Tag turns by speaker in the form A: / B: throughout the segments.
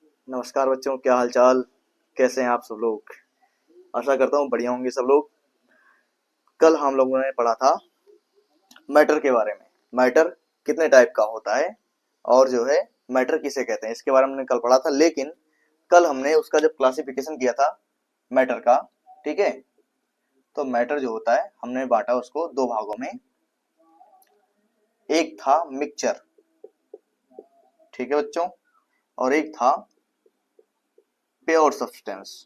A: नमस्कार बच्चों, क्या हाल चाल। कैसे हैं आप सब लोग। आशा करता हूँ बढ़िया होंगे सब लोग। कल हम लोगों ने पढ़ा था मैटर के बारे में। मैटर कितने टाइप का होता है और जो है मैटर किसे कहते हैं, इसके बारे में हमने कल पढ़ा था। लेकिन कल हमने उसका जब क्लासिफिकेशन किया था मैटर का, ठीक है, तो मैटर जो होता है हमने बांटा उसको दो भागों में। एक था मिक्सचर, ठीक है बच्चों, और एक था प्योर सब्सटेंस।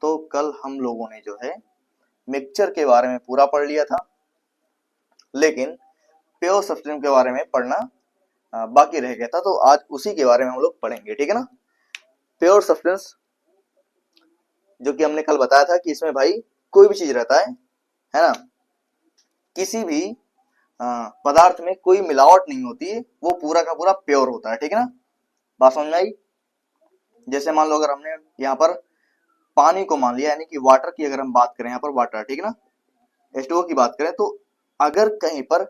A: तो कल हम लोगों ने जो है मिक्सचर के बारे में पूरा पढ़ लिया था, लेकिन प्योर सब्सटेंस के बारे में पढ़ना बाकी रह गया था। तो आज उसी के बारे में हम लोग पढ़ेंगे, ठीक है ना। प्योर सब्सटेंस जो कि हमने कल बताया था कि इसमें भाई कोई भी चीज रहता है ना, किसी भी पदार्थ में कोई मिलावट नहीं होती है, वो पूरा का पूरा प्योर होता है, ठीक है ना। बात समझ में आई। जैसे मान लो अगर हमने यहाँ पर पानी को मान लिया, यानी कि वाटर की अगर हम बात करें, यहाँ पर वाटर, ठीक है ना, H2O की बात करें, तो अगर कहीं पर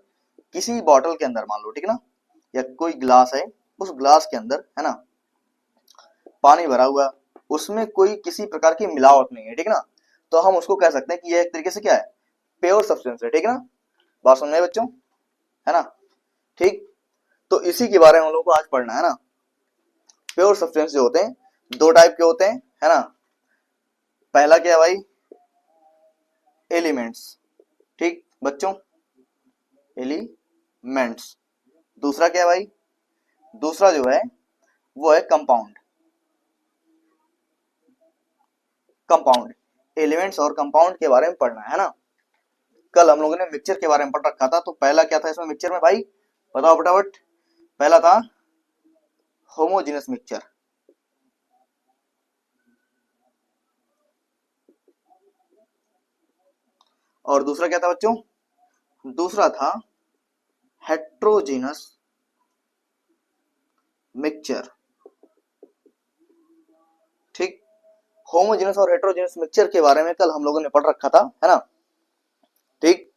A: किसी बॉटल के अंदर मान लो, ठीक है ना, या कोई ग्लास है, उस ग्लास के अंदर है ना पानी भरा हुआ, उसमें कोई किसी प्रकार की मिलावट नहीं है, ठीक है ना, तो हम उसको कह सकते हैं कि यह एक तरीके से क्या है, प्योर सब्सटेंस है, ठीक है ना। बात समझ में आई बच्चों, है ना। ठीक, तो इसी के बारे में हम लोग को आज पढ़ना है ना। प्योर सब्सटेंस जो होते हैं दो टाइप के होते हैं, है ना। पहला क्या है भाई, एलिमेंट्स, ठीक बच्चों, एलिमेंट्स। दूसरा क्या है भाई, दूसरा जो है वो है कंपाउंड। कंपाउंड, एलिमेंट्स और कंपाउंड के बारे में पढ़ना है ना। कल हम लोगों ने मिक्सचर के बारे में पढ़ रखा था, तो पहला क्या था इसमें मिक्सचर में भाई, बताओ फटाफट। पहला था होमोजेनस मिक्सचर, और दूसरा क्या था बच्चों, दूसरा था हेट्रोजेनस मिक्सचर, ठीक। होमोजेनस और हेट्रोजेनस मिक्सचर के बारे में कल हम लोगों ने पढ़ रखा था, है ना, ठीक।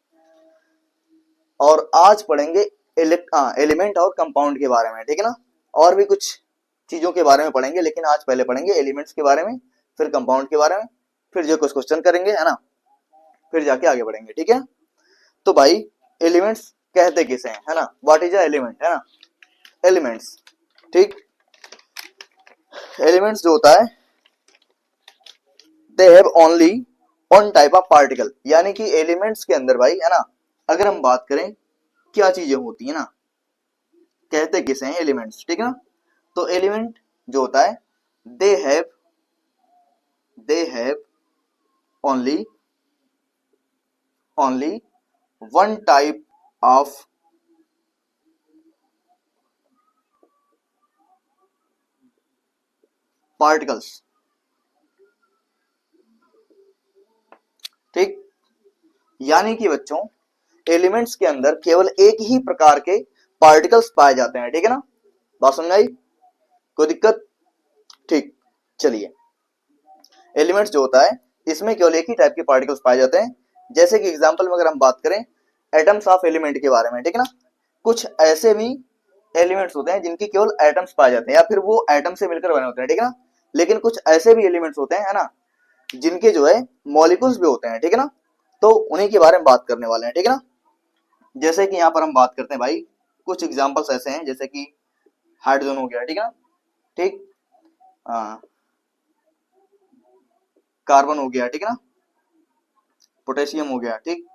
A: और आज पढ़ेंगे एलिमेंट और कंपाउंड के बारे में, ठीक है ना। और भी कुछ चीजों के बारे में पढ़ेंगे, लेकिन आज पहले पढ़ेंगे एलिमेंट्स के बारे में, फिर कंपाउंड के बारे में, फिर जो कुछ क्वेश्चन करेंगे, है ना, फिर जाके आगे बढ़ेंगे, ठीक है। तो भाई एलिमेंट्स कहते किसे हैं, है ना, व्हाट इज अ एलिमेंट, है ना, एलिमेंट्स, ठीक। एलिमेंट्स जो होता है they have only one type of particle, यानी कि एलिमेंट्स के अंदर भाई, है ना, अगर हम बात करें क्या चीजें होती है ना, कहते किसे हैं एलिमेंट्स, ठीक है ना। तो एलिमेंट जो होता है they have only only one type of particles, ठीक। यानी कि बच्चों एलिमेंट्स के अंदर केवल एक ही प्रकार के पार्टिकल्स पाए जाते हैं, ठीक है ना। बात समझ आई, कोई दिक्कत, ठीक। चलिए, एलिमेंट्स जो होता है इसमें केवल एक ही टाइप के पार्टिकल्स पाए जाते हैं। जैसे कि एग्जांपल में अगर हम बात करें एटम्स ऑफ एलिमेंट के बारे में, ठीक है ना, कुछ ऐसे भी एलिमेंट्स होते हैं जिनके केवल एटम्स पाए जाते हैं, या फिर वो एटम से मिलकर बने होते हैं, ठीक है ना। लेकिन कुछ ऐसे भी एलिमेंट्स होते हैं, है ना, जिनके जो है मॉलिक्यूल्स भी होते हैं, ठीक है ना। तो उन्हीं के बारे में बात करने वाले हैं, ठीक है ना। जैसे कि यहाँ पर हम बात करते हैं भाई, कुछ एग्जांपल्स ऐसे हैं जैसे कि हाइड्रोजन हो गया, ठीक है ना, ठीक, कार्बन हो गया, ठीक है ना, पोटेशियम हो गया, ठीक,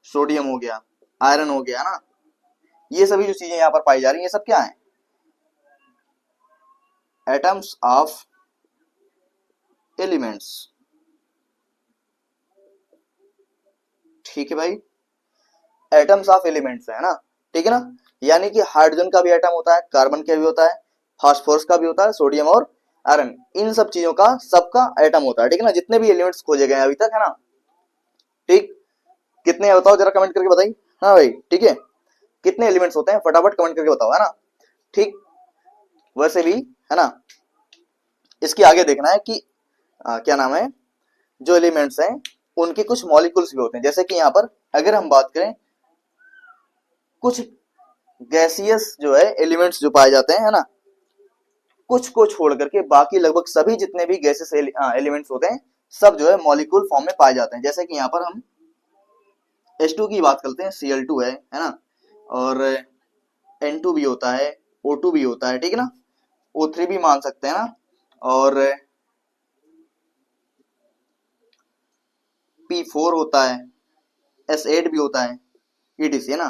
A: सोडियम हो गया, आयरन हो गया ना। ये सभी जो चीजें यहाँ पर पाई जा रही हैं, ये सब क्या है, एटम्स ऑफ एलिमेंट्स, ठीक है भाई, एटम्स ऑफ एलिमेंट्स है ना, ठीक है ना। यानी कि हाइड्रोजन का भी एटम होता है, कार्बन का भी होता है, फास्फोरस का भी होता है, सोडियम और आयरन, इन सब चीजों का सबका एटम होता है, ठीक है ना, जितने भी एलिमेंट्स खोजे गए अभी तक, है ना, ठीक। कितने हैं बताओ जरा कमेंट करके बताइए। हाँ भाई, ठीक है, कितने एलिमेंट्स होते हैं फटाफट कमेंट करके बताओ, है ना, ठीक। वैसे भी, है ना, इसके आगे देखना है कि क्या नाम है, जो एलिमेंट्स हैं उनके कुछ मॉलिक्यूल्स भी होते हैं। जैसे कि यहाँ पर अगर हम बात करें कुछ गैसियस जो है एलिमेंट्स जो पाए जाते हैं, है ना, कुछ को छोड़ करके बाकी लगभग सभी जितने भी गैसेस एलिमेंट्स होते हैं सब जो है मॉलिक्यूल फॉर्म में पाए जाते हैं। जैसे कि यहाँ पर हम H2 की बात करते हैं, Cl2 है ना, और N2 भी होता है, O2 भी होता है, ठीक है ना, O3 भी मान सकते हैं ना, और P4 होता है, S8 भी होता है, ETC है ना।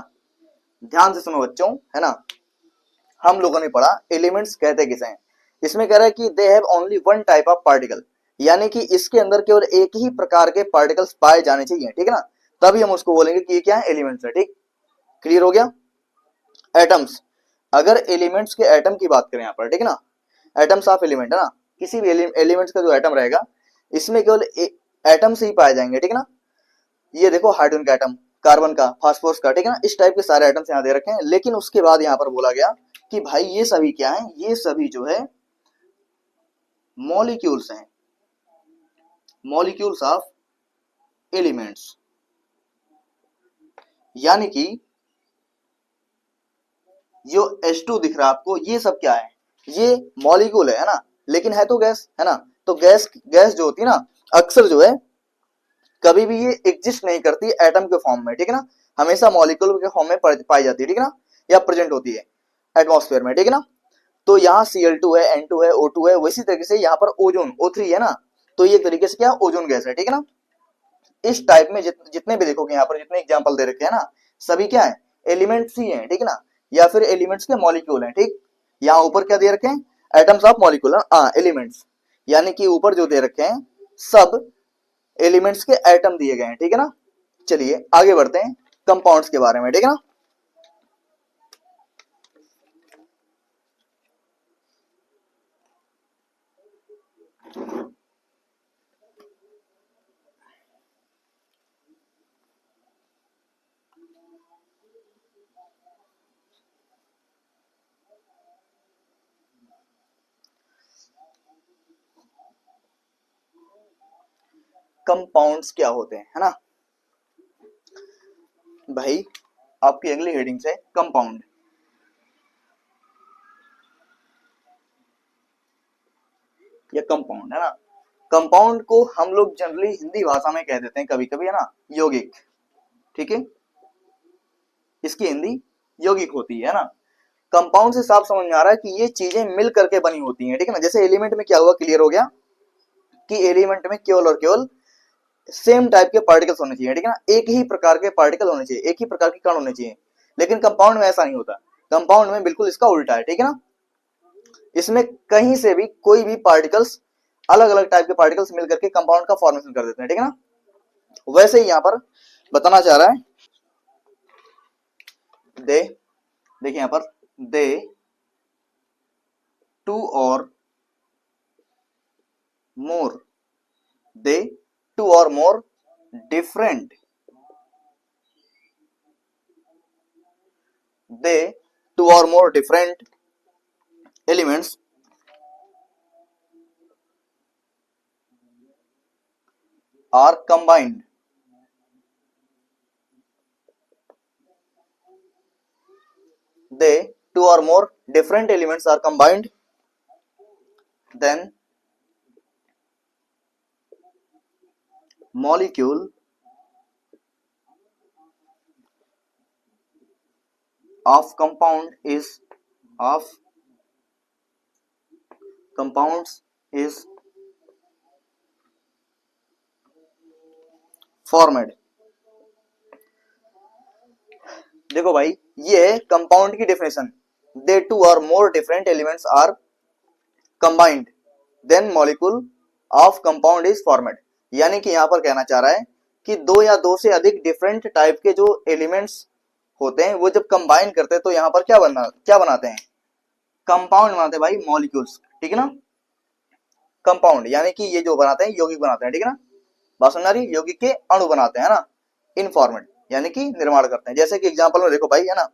A: ध्यान से सुनो बच्चों, है ना, हम लोगों ने पढ़ा एलिमेंट्स कहते किसे हैं। इसमें कह रहा है कि they have only one type of particle, यानी कि इसके अंदर केवल एक ही प्रकार के पार्टिकल्स पाए जाने चाहिए, ठीक है ना, तभी हम उसको बोलेंगे कि ये क्या है, एलिमेंट्स है। ठीक, क्लियर हो गया। एटम्स, अगर एलिमेंट्स के एटम की बात करें यहाँ पर, ठीक है ना, एटम्स ऑफ एलिमेंट है ना, किसी भी एलिमेंट्स का जो एटम रहेगा इसमें केवल एटम्स ही पाए जाएंगे, ठीक है ना। ये देखो हाइड्रोजन का एटम, कार्बन का, फास्फोरस का, ठीक है ना, इस टाइप के सारे एटम्स यहाँ दे रखे हैं। लेकिन उसके बाद यहाँ पर बोला गया कि भाई ये सभी क्या है, ये सभी जो है मॉलिक्यूल्स हैं, मॉलिक्यूल्स ऑफ एलिमेंट्स, यानी कि जो H2 दिख रहा है आपको, ये सब क्या है, ये मॉलिक्यूल है ना, लेकिन है तो गैस, है ना। तो गैस गैस जो होती है ना, अक्सर जो है कभी भी ये एग्जिस्ट नहीं करती एटम के फॉर्म में, ठीक है ना, हमेशा मॉलिक्यूल के फॉर्म में पाई जाती है, ठीक है ना, या प्रेजेंट होती है एटमॉस्फेयर में, ठीक है ना। तो यहाँ Cl2 है, N2 है, O2 है, वैसी तरीके से यहाँ पर ओजोन O3 है ना, तो ये एक तरीके से क्या ओजोन गैस है, ठीक है ना। इस टाइप में जितने भी देखोगे यहाँ पर जितने एग्जाम्पल दे रखे हैं ना, सभी क्या है, एलिमेंट्स ही हैं, ठीक है ना, या फिर एलिमेंट्स के मॉलिक्यूल हैं। ठीक, यहाँ ऊपर क्या दे रखे हैं, एटम्स ऑफ मॉलिक्यूल, एलिमेंट्स, यानी कि ऊपर जो दे रखे हैं सब एलिमेंट्स के एटम दिए गए हैं, ठीक है ना। चलिए आगे बढ़ते हैं कंपाउंड्स के बारे में, ठीक है ना। कंपाउंड्स क्या होते हैं, है ना भाई, आपकी अगली हेडिंग से कंपाउंड। या कंपाउंड है ना, कंपाउंड को हम लोग जनरली हिंदी भाषा में कह देते हैं कभी कभी, है ना, यौगिक, ठीक है, इसकी हिंदी यौगिक होती है ना। कंपाउंड से साफ समझ में आ रहा है कि ये चीजें मिल करके बनी होती हैं, ठीक है ना। जैसे एलिमेंट में क्या हुआ, क्लियर हो गया कि एलिमेंट में केवल और केवल सेम टाइप के पार्टिकल्स होने चाहिए, ठीक है ना, एक ही प्रकार के पार्टिकल होने चाहिए, एक ही प्रकार के कण होने चाहिए। लेकिन कंपाउंड में ऐसा नहीं होता, कंपाउंड में बिल्कुल इसका उल्टा है, ठीक है ना। इसमें कहीं से भी कोई भी पार्टिकल्स, अलग अलग टाइप के पार्टिकल्स मिलकर के कंपाउंड का फॉर्मेशन कर देते हैं, ठीक है ना। वैसे ही यहां पर बताना चाह रहा है, दे, देखिए यहां पर, दे टू और मोर, दे टू और मोर डिफरेंट, दे टू और more different elements are combined, they two or more different elements are combined, then molecule of compounds is formed। देखो भाई, ये है कंपाउंड की डेफिनेशन, दे टू और more different elements are combined, then molecule of compound is formed. यानी कि यहां पर कहना चाह रहा है कि दो या दो से अधिक डिफरेंट टाइप के जो एलिमेंट्स होते हैं वो जब कंबाइन करते हैं तो यहां पर क्या बनाते हैं, कंपाउंड बनाते हैं भाई, मॉलिक्यूल्स, ठीक है ना। कंपाउंड यानी कि ये जो बनाते हैं यौगिक बनाते हैं, ठीक है ना, बात समझ आ रही है, यौगिक के अणु बनाते हैं ना, इनफॉर्मेट यानी कि निर्माण करते हैं। जैसे कि एग्जांपल में देखो भाई, है ना,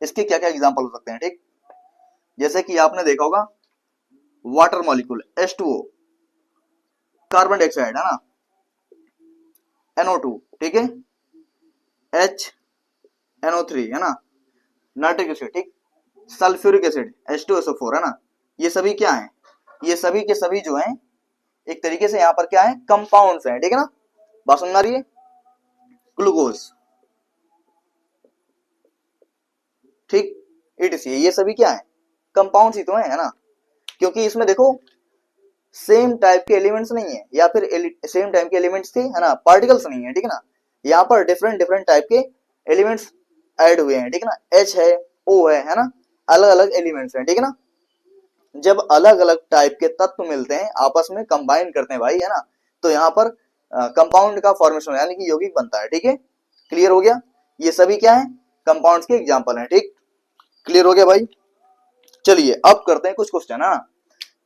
A: इसके क्या क्या एग्जांपल हो सकते हैं, ठीक, जैसे कि आपने देखा होगा water molecule H2O, carbon dioxide, है ना, NO2, ठीक है, HNO3, है ना, नाइट्रिक एसिड, ठीक, सल्फ्यूरिक एसिड H2SO4, है ना, ये सभी क्या है, ये सभी के सभी जो है एक तरीके से यहाँ पर क्या है, कंपाउंड्स हैं, ठीक है ना, बात समझ आ रही है। ग्लूकोज, ठीक, इटसी, ये सभी क्या है, कंपाउंड्स ही तो है ना, क्योंकि इसमें देखो सेम टाइप के एलिमेंट्स नहीं है, या फिर सेम टाइप के एलिमेंट्स के है ना पार्टिकल्स नहीं है, ठीक है ना, यहाँ पर डिफरेंट डिफरेंट टाइप के एलिमेंट्स ऐड हुए हैं, ठीक है ना, एच है, ओ है ना, अलग अलग एलिमेंट्स हैं, ठीक है ना। जब अलग अलग टाइप के तत्व मिलते हैं आपस में कंबाइन करते हैं भाई, है ना, तो यहाँ पर कंपाउंड का फॉर्मेशन यानी कि यौगिक बनता है, ठीक है, क्लियर हो गया। ये सभी क्या है, कंपाउंड्स के एग्जांपल हैं, ठीक, क्लियर हो गया भाई। चलिए अब करते हैं कुछ क्वेश्चन, है ना।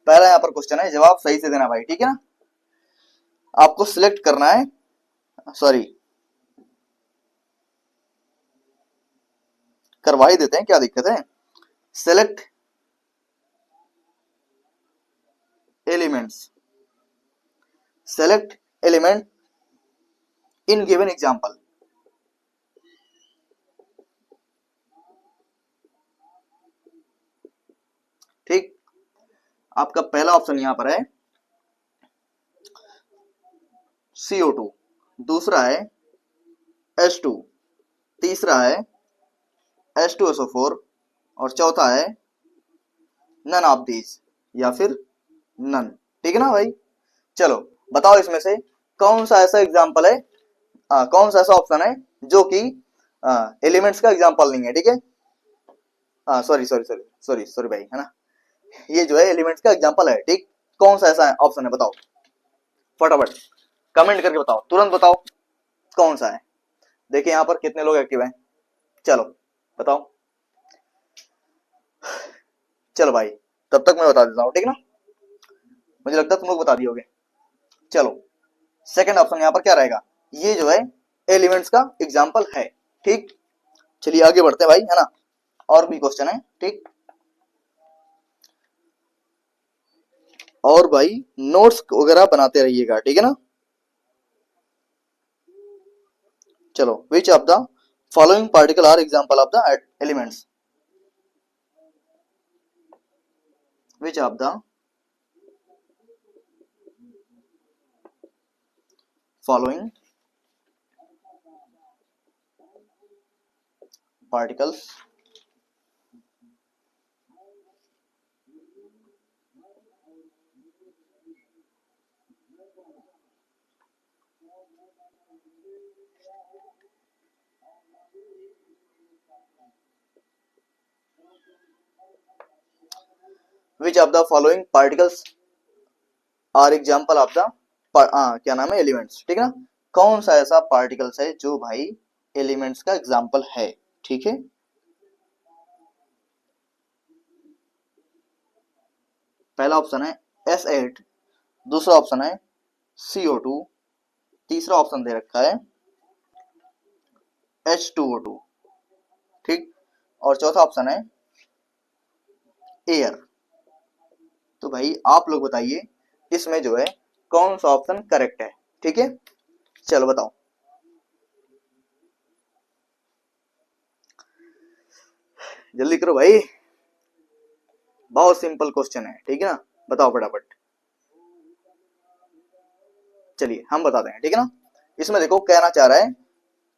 A: पहला यहाँ पर क्वेश्चन है, जवाब सही से देना भाई, ठीक है ना। आपको सिलेक्ट करना है, सॉरी करवा ही देते हैं, क्या दिक्कत है। Select elements, select element in given example, ठीक। आपका पहला ऑप्शन यहां पर है CO2, दूसरा है H2, तीसरा है H2SO4 और चौथा है नन ऑफ दीज, या फिर नन, ठीक है ना भाई। चलो बताओ इसमें से कौन सा ऐसा एग्जांपल है, कौन सा ऐसा ऑप्शन है जो कि एलिमेंट्स का एग्जांपल नहीं है, ठीक है। Sorry sorry sorry sorry sorry भाई, है ना, ये जो है एलिमेंट्स का एग्जांपल है, ठीक। कौन सा ऐसा ऑप्शन है बताओ, फटाफट कमेंट करके बताओ, तुरंत बताओ कौन सा है। देखिए यहाँ पर कितने लोग एक्टिव हैं, चलो बताओ। चलो भाई तब तक मैं बता देता हूँ, ठीक ना, मुझे लगता है तुम लोग बता दिए होगे। चलो सेकंड ऑप्शन यहाँ पर क्या रहेगा, ये जो है एलिमेंट्स का एग्जाम्पल है, ठीक। चलिए आगे बढ़ते हैं भाई, है ना, और भी क्वेश्चन है, ठीक। और भाई नोट्स वगैरह बनाते रहिएगा, ठीक है ना। चलो which of the following particle are example of the elements, which of the following particles which of the following particles are example of the क्या नाम है, एलिमेंट्स, ठीक है ना। कौन सा ऐसा पार्टिकल्स है जो भाई एलिमेंट्स का एग्जाम्पल है, ठीक है। पहला ऑप्शन है S8, दूसरा ऑप्शन है CO2, तीसरा ऑप्शन दे रखा है H2O2, ठीक, और चौथा ऑप्शन है एयर। तो भाई आप लोग बताइए इसमें जो है कौन सा ऑप्शन करेक्ट है, ठीक है। चलो बताओ, जल्दी करो भाई, बहुत सिंपल क्वेश्चन है, ठीक है ना, बताओ फटाफट। चलिए हम बताते हैं, ठीक है ना। इसमें देखो कहना चाह रहा है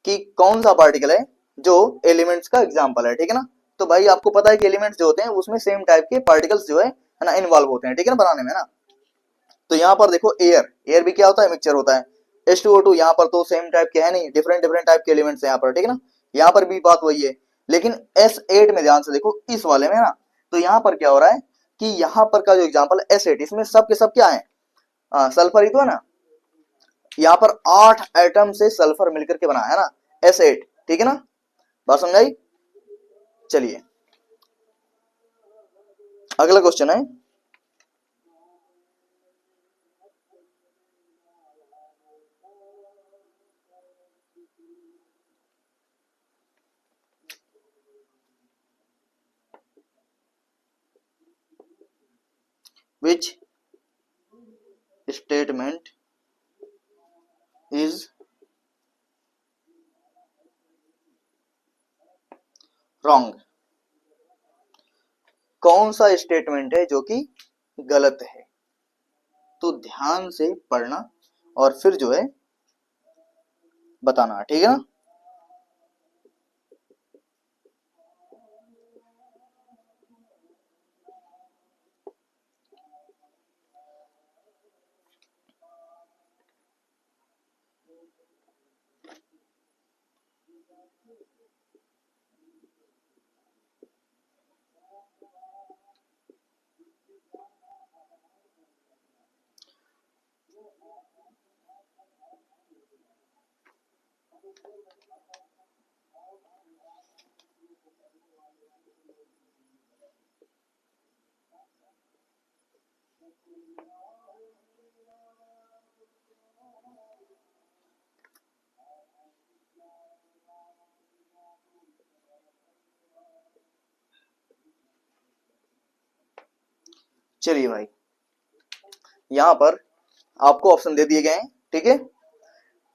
A: कि कौन सा पार्टिकल है जो एलिमेंट्स का एग्जाम्पल है, ठीक है ना। तो भाई आपको पता है कि एलिमेंट्स जो होते हैं उसमें सेम टाइप के पार्टिकल्स जो है ना इन्वॉल्व होते हैं, ठीक है ना, बनाने में ना। तो यहाँ पर देखो एयर, एयर भी क्या होता है, मिक्सचर होता है। H2O2 यहाँ पर तो सेम टाइप के है नहीं, डिफरेंट डिफरेंट टाइप के एलिमेंट्स है यहाँ पर, ठीक है ना। यहाँ पर भी बात वही है, लेकिन S8 में ध्यान से देखो इस वाले में ना, तो यहाँ पर क्या हो रहा है कि यहाँ पर का जो एग्जाम्पल S8 इसमें सब के सब क्या है, सल्फर ही तो है ना। यहाँ पर 8 एटम से सल्फर मिलकर के बना है ना S8, ठीक है ना, बात समझाई। चलिए अगला क्वेश्चन है, which statement is wrong, कौन सा स्टेटमेंट है जो कि गलत है। तो ध्यान से पढ़ना और फिर जो है बताना, ठीक है ना। चलिए भाई, यहां पर आपको ऑप्शन दे दिए गए हैं, ठीक है,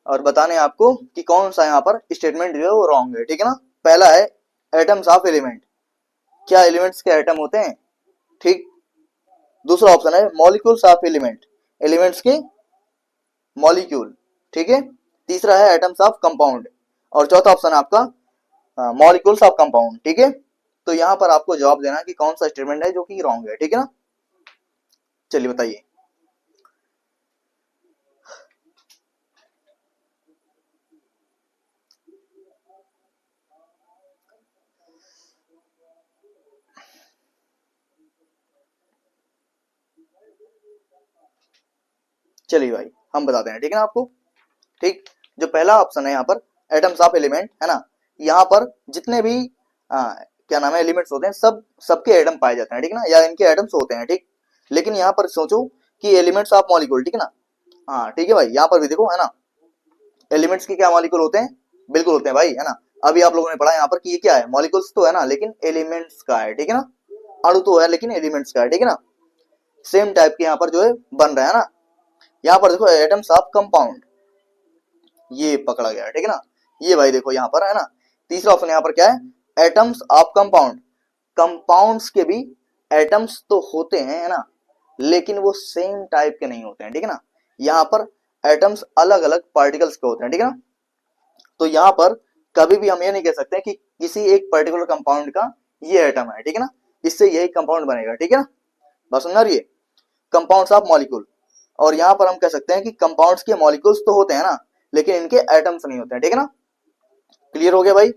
A: और बताने आपको कि कौन सा यहाँ पर स्टेटमेंट जो है वो रॉन्ग है, ठीक है ना। पहला है एटम्स ऑफ एलिमेंट, क्या एलिमेंट्स के एटम होते हैं, ठीक। दूसरा ऑप्शन है मॉलिक्यूल्स ऑफ एलिमेंट, एलिमेंट्स के मॉलिक्यूल, ठीक है। तीसरा है एटम्स ऑफ कंपाउंड, और चौथा ऑप्शन है आपका मॉलिक्यूल्स ऑफ कंपाउंड, ठीक है। तो यहाँ पर आपको जवाब देना है कि कौन सा स्टेटमेंट है जो कि रॉन्ग है, ठीक है ना। चलिए बताइए। चलिए भाई हम बताते हैं, ठीक है ना आपको, ठीक। जो पहला ऑप्शन है यहाँ पर एटम्स ऑफ एलिमेंट है ना, यहाँ पर जितने भी क्या नाम है एलिमेंट्स होते हैं सब सबके एटम पाए जाते हैं, ठीक है ना, या इनके एटम्स होते हैं, ठीक। लेकिन यहाँ पर सोचो कि एलिमेंट्स ऑफ मॉलिक्यूल, ठीक है ना। हाँ ठीक है भाई, यहाँ पर भी देखो है ना, एलिमेंट्स के क्या मॉलिक्यूल होते हैं, बिल्कुल होते हैं भाई, है ना। अभी आप लोगों ने पढ़ा यहाँ पर कि ये क्या है, मॉलिक्यूल्स तो है ना, लेकिन एलिमेंट्स का है, ठीक है ना। अणु तो है लेकिन एलिमेंट्स का है, ठीक है ना। सेम टाइप के यहाँ पर जो है बन रहा है ना। यहाँ पर देखो एटम्स ऑफ कंपाउंड, ये पकड़ा गया, ठीक है ना। ये भाई देखो यहाँ पर है ना, तीसरा ऑप्शन यहाँ पर क्या है, एटम्स ऑफ कंपाउंड। कंपाउंड्स के भी एटम्स तो होते हैं, है ना, लेकिन वो सेम टाइप के नहीं होते हैं, ठीक है ना। यहाँ पर एटम्स अलग अलग पार्टिकल्स के होते हैं, ठीक है ना। तो यहाँ पर कभी भी हम ये नहीं कह सकते कि किसी एक पर्टिकुलर कंपाउंड का ये एटम है, ठीक है ना, इससे यही कंपाउंड बनेगा, ठीक है ना। बस समझ रही है, कंपाउंड्स ऑफ मॉलिक्यूल। और यहाँ पर हम कह सकते हैं कि कंपाउंड्स के मॉलिक्यूल्स तो होते हैं ना, लेकिन इनके एटम्स नहीं होते हैं, ठीक है ना। क्लियर हो गया भाई।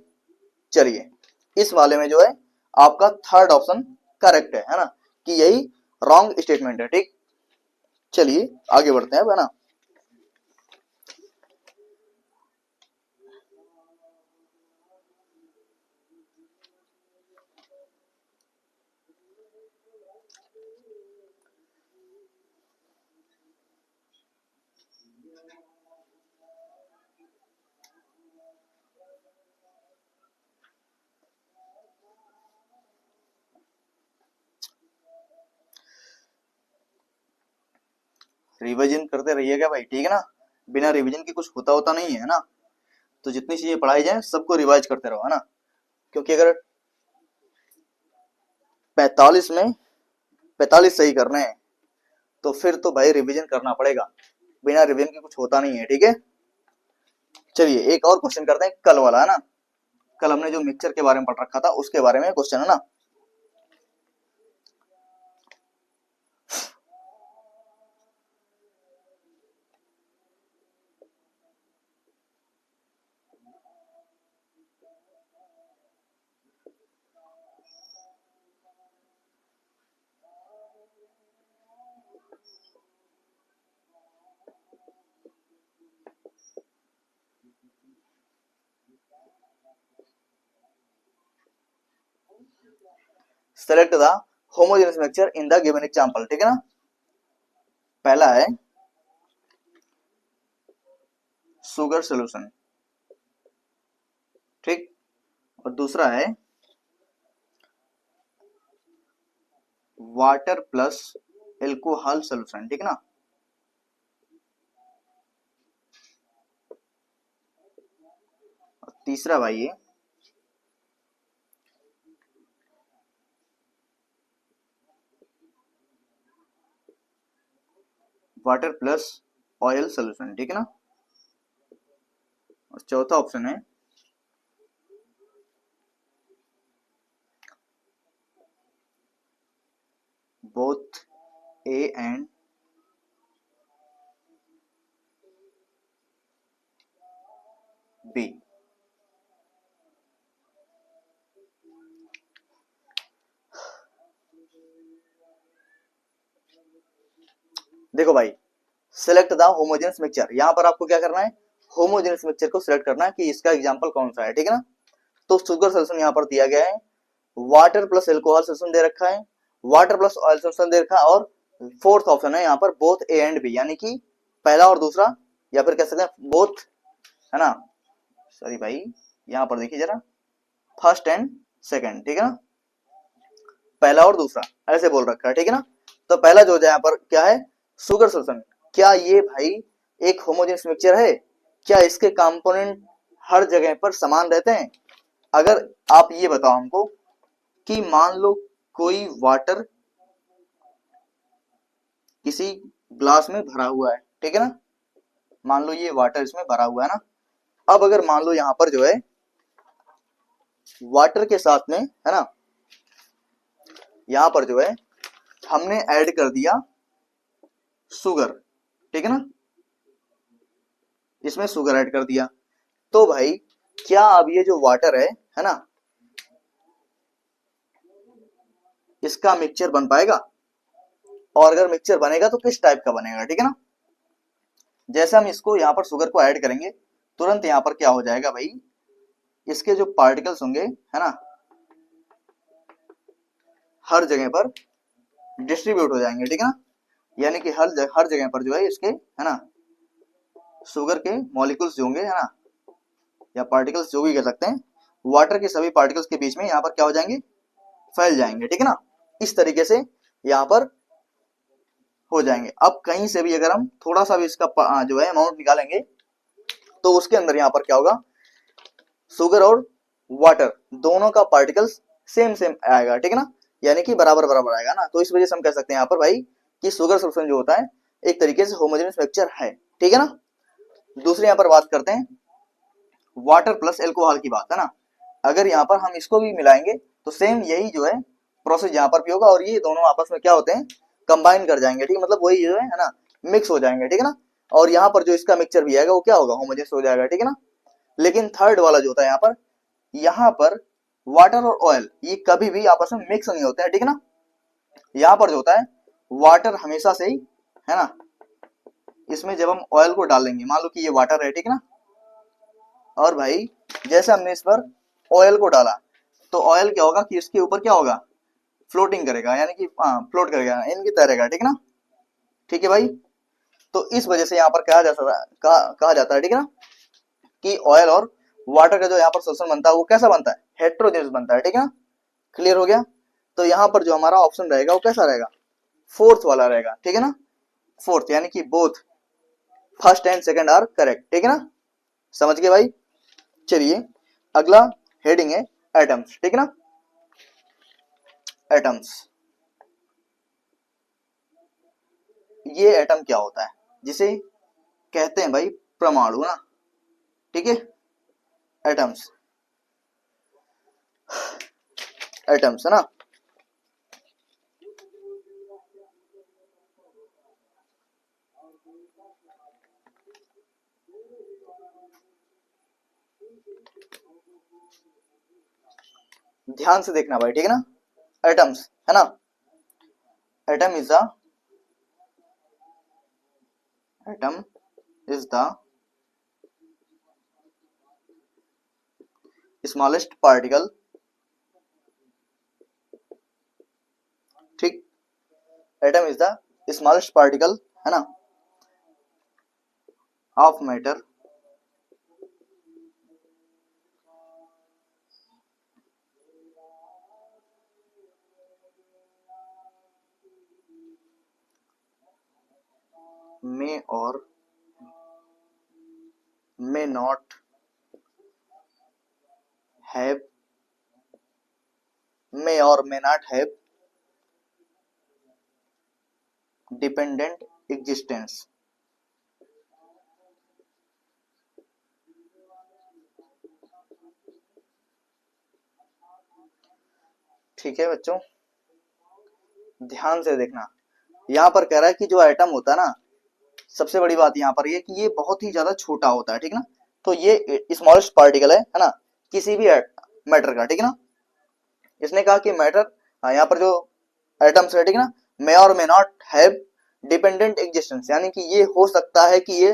A: चलिए इस वाले में जो है आपका थर्ड ऑप्शन करेक्ट है ना, कि यही रॉन्ग स्टेटमेंट है, ठीक। चलिए आगे बढ़ते हैं, है ना। रिवीजन करते रहिएगा भाई, ठीक है ना। बिना रिवीजन के कुछ होता होता नहीं है ना। तो जितनी चीजें पढ़ाई जाए सबको रिवाइज करते रहो, है ना। क्योंकि अगर 45 में 45 सही करने हैं तो फिर तो भाई रिवीजन करना पड़ेगा, बिना रिवीजन के कुछ होता नहीं है, ठीक है। चलिए एक और क्वेश्चन करते हैं, कल वाला है ना। कल हमने जो मिक्सचर के बारे में पढ़ रखा था उसके बारे में क्वेश्चन है ना। Select the homogeneous mixture in the given example, ठीक है ना। पहला है शुगर सॉल्यूशन, ठीक। और दूसरा है वाटर प्लस एल्कोहल सॉल्यूशन, ठीक है ना। और तीसरा भाई ये वाटर प्लस ऑयल सोल्यूशन, ठीक है ना। और चौथा ऑप्शन है बोथ ए एंड बी। देखो भाई, सिलेक्ट द होमोजेनस मिक्सचर, यहां पर आपको क्या करना है, होमोजेनस मिक्सचर को सिलेक्ट करना है कि इसका एग्जांपल कौन सा है, ठीक है ना। तो शुगर सोल्यूशन यहां पर दिया गया है, वाटर प्लस एल्कोहल सोल्यूशन दे रखा है, वाटर प्लस ऑयल सोल्यूशन दे रखा है, और फोर्थ ऑप्शन है यहाँ पर बोथ ए एंड बी, यानी कि पहला और दूसरा, या फिर कह सकते हैं बोथ, है ना। सॉरी भाई, यहाँ पर देखिए जरा, फर्स्ट एंड सेकंड, ठीक है ना, पहला और दूसरा ऐसे बोल रखा है, ठीक है ना। तो पहला जो यहाँ पर क्या है, शुगर सोल्यूशन, क्या ये भाई एक होमोजेनस मिक्सचर है, क्या इसके कंपोनेंट हर जगह पर समान रहते हैं। अगर आप ये बताओ हमको कि मान लो कोई वाटर किसी ग्लास में भरा हुआ है, ठीक है ना, मान लो ये वाटर इसमें भरा हुआ है ना। अब अगर मान लो यहाँ पर जो है वाटर के साथ में, है ना, यहाँ पर जो है हमने ऐड कर दिया शुगर, ठीक है ना, इसमें शुगर ऐड कर दिया, तो भाई क्या अब ये जो वाटर है ना, इसका मिक्सचर बन पाएगा, और अगर मिक्सचर बनेगा तो किस टाइप का बनेगा, ठीक है ना। जैसे हम इसको यहाँ पर शुगर को ऐड करेंगे, तुरंत यहाँ पर क्या हो जाएगा भाई, इसके जो पार्टिकल्स होंगे, है ना, हर जगह पर डिस्ट्रीब्यूट हो जाएंगे, ठीक है ना। यानी कि हर जगह पर जो है इसके, है ना, शुगर के मॉलिक्यूल्स जो होंगे, है ना, या पार्टिकल्स जो भी कह सकते हैं, वाटर के सभी पार्टिकल्स के बीच में यहाँ पर क्या हो जाएंगे, फैल जाएंगे, ठीक है ना। इस तरीके से यहाँ पर हो जाएंगे। अब कहीं से भी अगर हम थोड़ा सा भी इसका जो है अमाउंट निकालेंगे, तो उसके अंदर यहाँ पर क्या होगा, शुगर और वाटर दोनों का पार्टिकल्स सेम सेम आएगा, ठीक है ना, यानी कि बराबर बराबर आएगा ना। तो इस वजह से हम कह सकते हैं यहाँ पर भाई कि शुगर सोल्यूशन जो होता है एक तरीके से होमोजेनियस मिक्सचर है, ठीक है ना। दूसरे यहाँ पर बात करते हैं वाटर प्लस एल्कोहल की बात, है ना। अगर यहाँ पर हम इसको भी मिलाएंगे तो सेम यही जो है प्रोसेस यहाँ पर भी होगा, और ये दोनों आपस में क्या होते हैं, कंबाइन कर जाएंगे, ठीक है, मतलब वही जो है ना, मिक्स हो जाएंगे, ठीक है ना। और यहाँ पर जो इसका मिक्सचर भी आएगा वो क्या होगा, होमोजेनियस हो जाएगा, ठीक है ना। लेकिन थर्ड वाला जो होता है यहाँ पर वाटर और ऑयल ये कभी भी आपस में मिक्स नहीं होते हैं, ठीक है ना। यहाँ पर जो होता है वाटर हमेशा से ही, है ना, इसमें जब हम ऑयल को डालेंगे, मान लो कि ये वाटर है, ठीक है ना, और भाई जैसे हमने इस पर ऑयल को डाला, तो ऑयल क्या होगा कि इसके ऊपर क्या होगा, फ्लोटिंग करेगा, यानी कि फ्लोट करेगा, इनकी तैरेगा, ठीक है ना। ठीक है भाई, तो इस वजह से यहाँ पर कहा जाता है, ठीक है ना, कि ऑयल और वाटर का जो यहाँ पर सोल्यूशन बनता है वो कैसा बनता है, हेट्रोजेनस बनता है, ठीक है ना। क्लियर हो गया। तो यहाँ पर जो हमारा ऑप्शन रहेगा वो कैसा रहेगा, फोर्थ वाला रहेगा, ठीक है ना, फोर्थ, यानी कि both first and second are correct, ठीक है ना। समझ गए भाई। चलिए अगला हेडिंग है एटम्स, ठीक है ना, एटम्स। ये एटम क्या होता है, जिसे कहते हैं भाई परमाणु ना, ठीक है, एटम्स, एटम्स, है ना। ध्यान से देखना भाई, ठीक है ना, एटम्स, है ना, atom is the atom is the smallest particle, ठीक, atom is the smallest particle, है ना, of matter may or may not have, may or may not have dependent existence. ठीक है बच्चों, ध्यान से देखना। यहाँ पर कह रहा है कि जो एटम होता है ना, सबसे बड़ी बात यहाँ पर ये कि ये बहुत ही ज्यादा छोटा होता है, ठीक ना। तो ये स्मॉलेस्ट पार्टिकल है ना, किसी भी मैटर का, ठीक है ना। इसने कहा कि मैटर, यहाँ पर जो एटम्स है, ठीक ना, मे और may not have dependent existence, यानी कि ये हो सकता है कि ये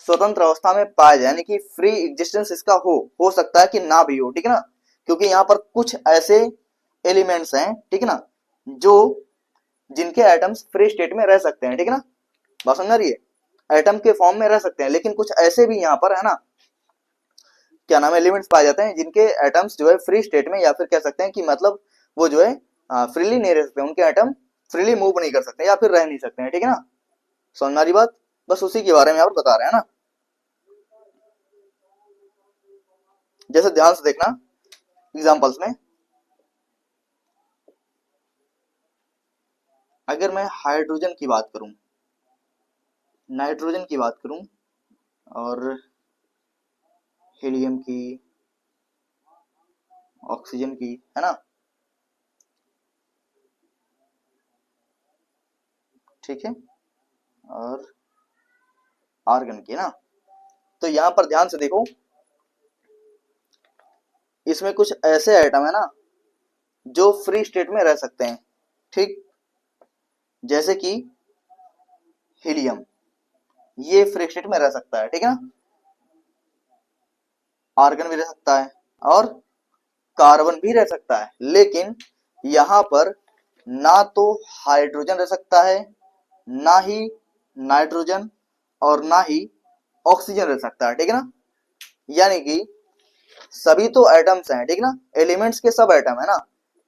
A: स्वतंत्र अवस्था में पाया जाए, यानी कि फ्री एग्जिस्टेंस इसका हो सकता है कि ना भी हो, ठीक है ना। क्योंकि यहाँ पर कुछ ऐसे एलिमेंट्स हैं, ठीक है ना, जो जिनके एटम्स फ्री स्टेट में रह सकते हैं, ठीक है ना। बात समझ रही है, एटम के फॉर्म में रह सकते हैं, लेकिन कुछ ऐसे भी यहाँ पर है ना, क्या नाम है, एलिमेंट्स पाए जाते हैं जिनके एटम्स जो है फ्री स्टेट में, या फिर कह सकते हैं कि मतलब वो जो है फ्रीली नहीं रह सकते, उनके एटम फ्रीली मूव नहीं कर सकते या फिर रह नहीं सकते हैं, ठीक है ना। समझ आ रही बात, बस उसी के बारे में आप बता रहे हैं ना। जैसे ध्यान से देखना एग्जांपल्स में, अगर मैं हाइड्रोजन की बात करूं, नाइट्रोजन की बात करूं, और हीलियम की, ऑक्सीजन की, है ना, ठीक है, और आर्गन की ना, तो यहां पर ध्यान से देखो, इसमें कुछ ऐसे आइटम है ना जो फ्री स्टेट में रह सकते हैं, ठीक, जैसे कि हीलियम, ये फ्री स्टेट में रह सकता है, ठीक है ना। आर्गन भी रह सकता है और कार्बन भी रह सकता है, लेकिन यहां पर ना तो हाइड्रोजन रह सकता है, ना ही नाइट्रोजन, और ना ही ऑक्सीजन रह सकता है, ठीक है ना। यानी कि सभी तो एटम्स हैं, ठीक ना, एलिमेंट्स के सब एटम है ना,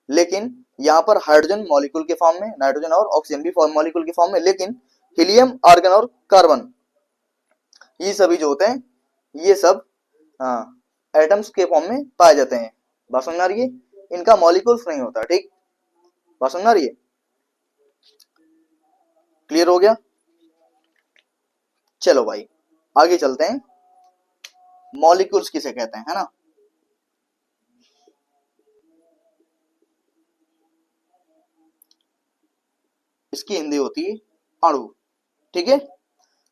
A: लेकिन यहाँ पर हाइड्रोजन मॉलिक्यूल के फॉर्म में, नाइट्रोजन और ऑक्सीजन भी मॉलिक्यूल के फॉर्म में, लेकिन हीलियम, आर्गन और कार्बन, ये सभी जो होते हैं ये सब एटम्स के फॉर्म में पाए जाते हैं। बात समझ आ रही है, इनका मॉलिक्यूल्स नहीं होता, ठीक, बात समझ आ रही है, क्लियर हो गया। चलो भाई आगे चलते हैं, मॉलिक्यूल्स किसे कहते हैं, है ना। इसकी हिंदी होती है अणु, ठीक है,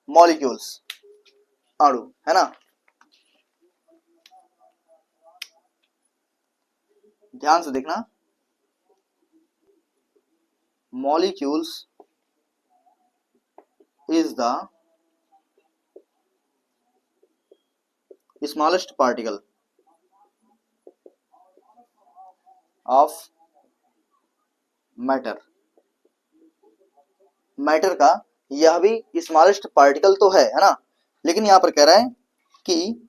A: मॉलिक्यूल्स अणु, है ना। ध्यान से देखना, molecules is the smallest particle of matter। Matter का यह भी स्मॉलेस्ट पार्टिकल तो है ना, लेकिन यहां पर कह रहा है कि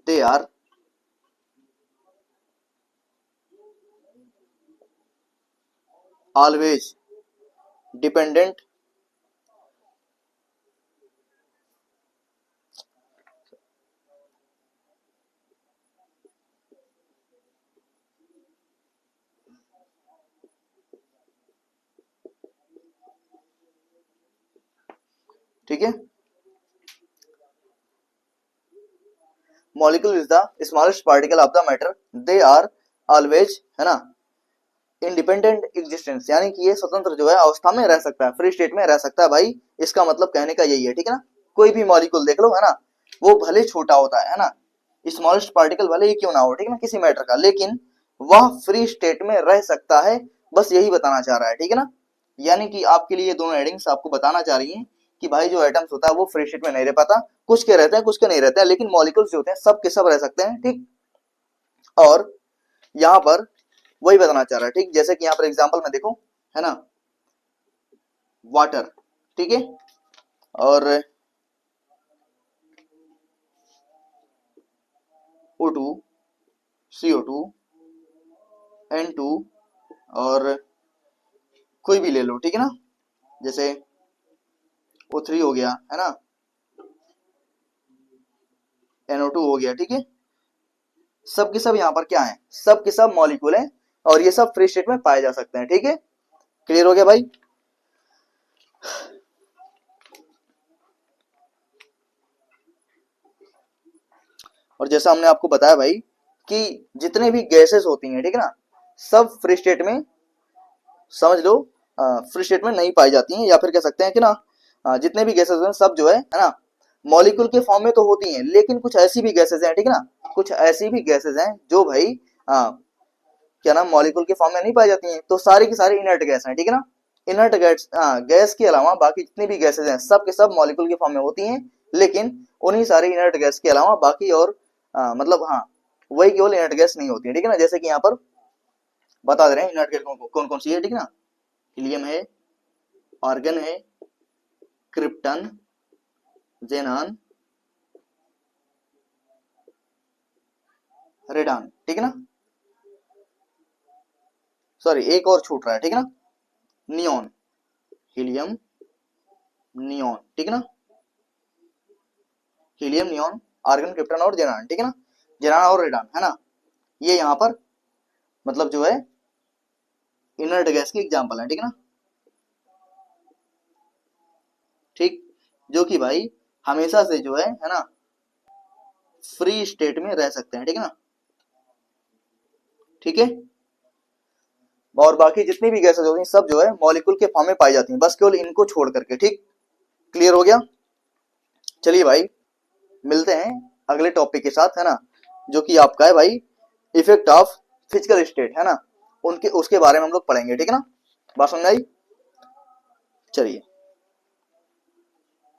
A: दे आर ऑलवेज डिपेंडेंट ठीक है, molecule is the smallest particle of the matter, they are always, है ना, इंडिपेंडेंट एग्जिस्टेंस, यानी कि ये स्वतंत्र जो है अवस्था में रह सकता है, फ्री स्टेट में रह सकता है भाई, इसका मतलब कहने का यही है, ठीक है ना। कोई भी मॉलिक्यूल देख लो, है ना, वो भले छोटा होता है ना, स्मॉलेस्ट पार्टिकल भले ही क्यों ना हो, ठीक है ना, किसी मैटर का, लेकिन वह फ्री स्टेट में रह सकता है, बस यही बताना चाह रहा है, ठीक है ना। यानी कि आपके लिए दोनों हेडिंग्स आपको बताना चाह रही हैं कि भाई जो एटम्स होता है वो फ्री स्टेट में नहीं रह पाता, कुछ के रहते हैं कुछ के नहीं रहते हैं, लेकिन मॉलिक्यूल्स जो होते हैं सब के सब रह सकते हैं, ठीक। और यहाँ पर वही बताना चाह रहा है, ठीक, जैसे कि यहाँ पर एग्जांपल में देखो, है ना, वाटर, ठीक है, और O2, CO2, N2, और कोई भी ले लो, ठीक है ना, जैसे O3 हो गया, है ना, NO2 हो गया, ठीक है, सब के सब यहाँ पर क्या है, सब के सब मॉलिक्यूल हैं और ये सब फ्री स्टेट में पाए जा सकते हैं, ठीक है। क्लियर हो गया भाई? और जैसा हमने आपको बताया भाई कि जितने भी गैसेस होती हैं, ठीक है ना, सब फ्री स्टेट में, समझ लो, फ्री स्टेट में नहीं पाई जाती हैं, या फिर कह सकते हैं कि ना जितने भी गैसेस हैं सब जो है ना, मॉलिक्यूल के फॉर्म में तो होती हैं, लेकिन कुछ ऐसी भी गैसेस हैं, ठीक है ना, कुछ ऐसी भी गैसेस हैं जो भाई क्या नाम मॉलिक्यूल के फॉर्म में नहीं पाई जाती हैं। तो सारी की सारी इनर्ट गैस हैं, ठीक है ना। इनर्ट गैस गैस के अलावा बाकी जितनी भी गैसेस हैं सब के सब मॉलिक्यूल के फॉर्म में होती हैं, लेकिन उन्हीं सारी इनर्ट गैस के अलावा बाकी और मतलब वही केवल इनर्ट गैस नहीं होती है, ठीक है ना। जैसे कि यहाँ पर बता दे रहे हैं इनर्ट गैस कौन कौन सी है, ठीक है ना। हीलियम है, आर्गन है, क्रिप्टन, जेनान, रेडान, ठीक है ना। सॉरी एक और छूट रहा है, ठीक है ना, नियोन, हीलियम, नियोन, ठीक है ना, हीलियम, नियोन, आर्गन, क्रिप्टन और जेनान, ठीक है ना, जेनान और रेडान, है ना। ये यहाँ पर मतलब जो है इनर्ट गैस की एग्जांपल है, ठीक है ना। ठीक, जो कि भाई हमेशा से जो है ना, फ्री स्टेट में रह सकते हैं, ठीक है ना। ठीक है, और बाकी जितनी भी गैसेस होती हैं सब जो है मॉलिक्यूल के फॉर्म में पाई जाती हैं, बस केवल इनको छोड़ करके। ठीक, क्लियर हो गया? चलिए भाई मिलते हैं अगले टॉपिक के साथ, है ना, जो कि आपका है भाई इफेक्ट ऑफ फिजिकल स्टेट, है ना, उनके उसके बारे में हम लोग पढ़ेंगे, ठीक है ना। बात समझ आई? चलिए।